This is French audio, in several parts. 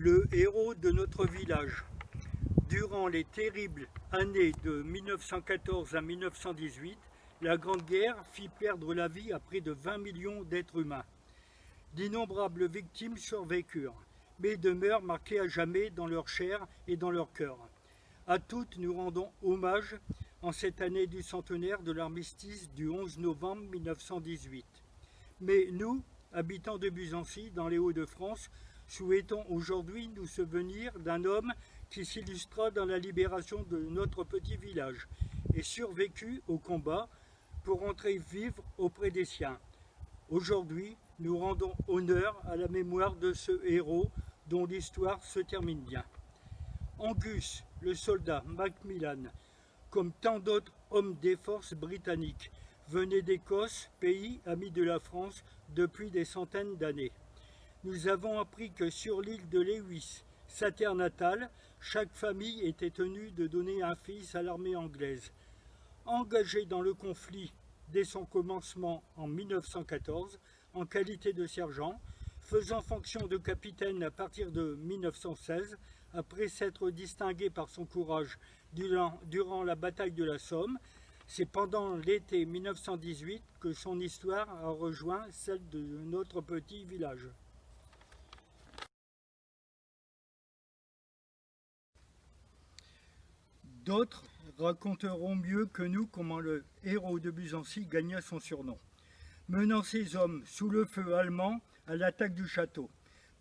le héros de notre village. Durant les terribles années de 1914 à 1918, la Grande Guerre fit perdre la vie à près de 20 millions d'êtres humains. D'innombrables victimes survécurent, mais demeurent marquées à jamais dans leur chair et dans leur cœur. À toutes, nous rendons hommage en cette année du centenaire de l'armistice du 11 novembre 1918. Mais nous, habitants de Buzancy, dans les Hauts-de-France, souhaitons aujourd'hui nous souvenir d'un homme qui s'illustra dans la libération de notre petit village et survécut au combat pour entrer vivre auprès des siens. Aujourd'hui, nous rendons honneur à la mémoire de ce héros dont l'histoire se termine bien. Angus, le soldat Macmillan, comme tant d'autres hommes des forces britanniques, venait d'Écosse, pays ami de la France depuis des centaines d'années. Nous avons appris que sur l'île de Lewis, sa terre natale, chaque famille était tenue de donner un fils à l'armée anglaise. Engagé dans le conflit dès son commencement en 1914, en qualité de sergent, faisant fonction de capitaine à partir de 1916, après s'être distingué par son courage durant la bataille de la Somme, c'est pendant l'été 1918 que son histoire a rejoint celle de notre petit village. D'autres raconteront mieux que nous comment le héros de Buzancy gagna son surnom, menant ses hommes sous le feu allemand à l'attaque du château,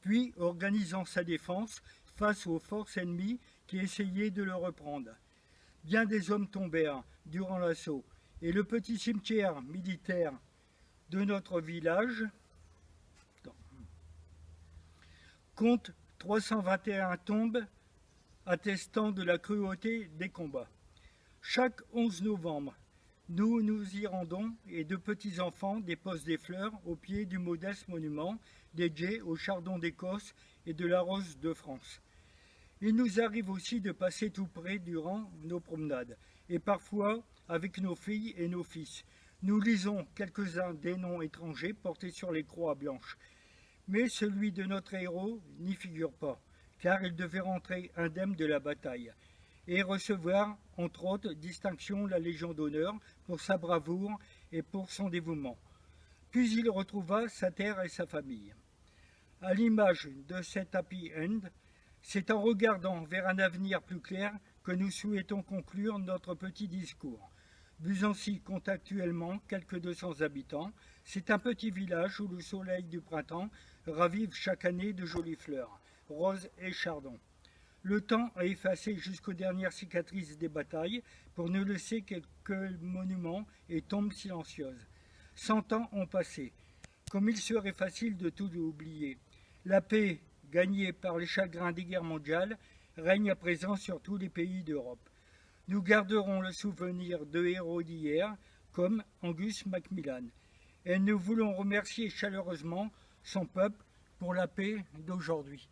puis organisant sa défense face aux forces ennemies qui essayaient de le reprendre. Bien des hommes tombèrent durant l'assaut, et le petit cimetière militaire de notre village compte 321 tombes attestant de la cruauté des combats. Chaque 11 novembre, nous nous y rendons et de petits enfants déposent des fleurs au pied du modeste monument dédié au chardon d'Écosse et de la rose de France. Il nous arrive aussi de passer tout près durant nos promenades, et parfois avec nos filles et nos fils. Nous lisons quelques-uns des noms étrangers portés sur les croix blanches, mais celui de notre héros n'y figure pas, car il devait rentrer indemne de la bataille et recevoir, entre autres distinctions, la Légion d'honneur pour sa bravoure et pour son dévouement. Puis il retrouva sa terre et sa famille. À l'image de cet happy end, c'est en regardant vers un avenir plus clair que nous souhaitons conclure notre petit discours. Buzancy compte actuellement quelques 200 habitants. C'est un petit village où le soleil du printemps ravive chaque année de jolies fleurs, roses et chardons. Le temps a effacé jusqu'aux dernières cicatrices des batailles pour nous laisser quelques monuments et tombes silencieuses. 100 ans ont passé, comme il serait facile de tout oublier. La paix, gagnée par les chagrins des guerres mondiales, règne à présent sur tous les pays d'Europe. Nous garderons le souvenir de héros d'hier, comme Angus Macmillan, et nous voulons remercier chaleureusement son peuple pour la paix d'aujourd'hui.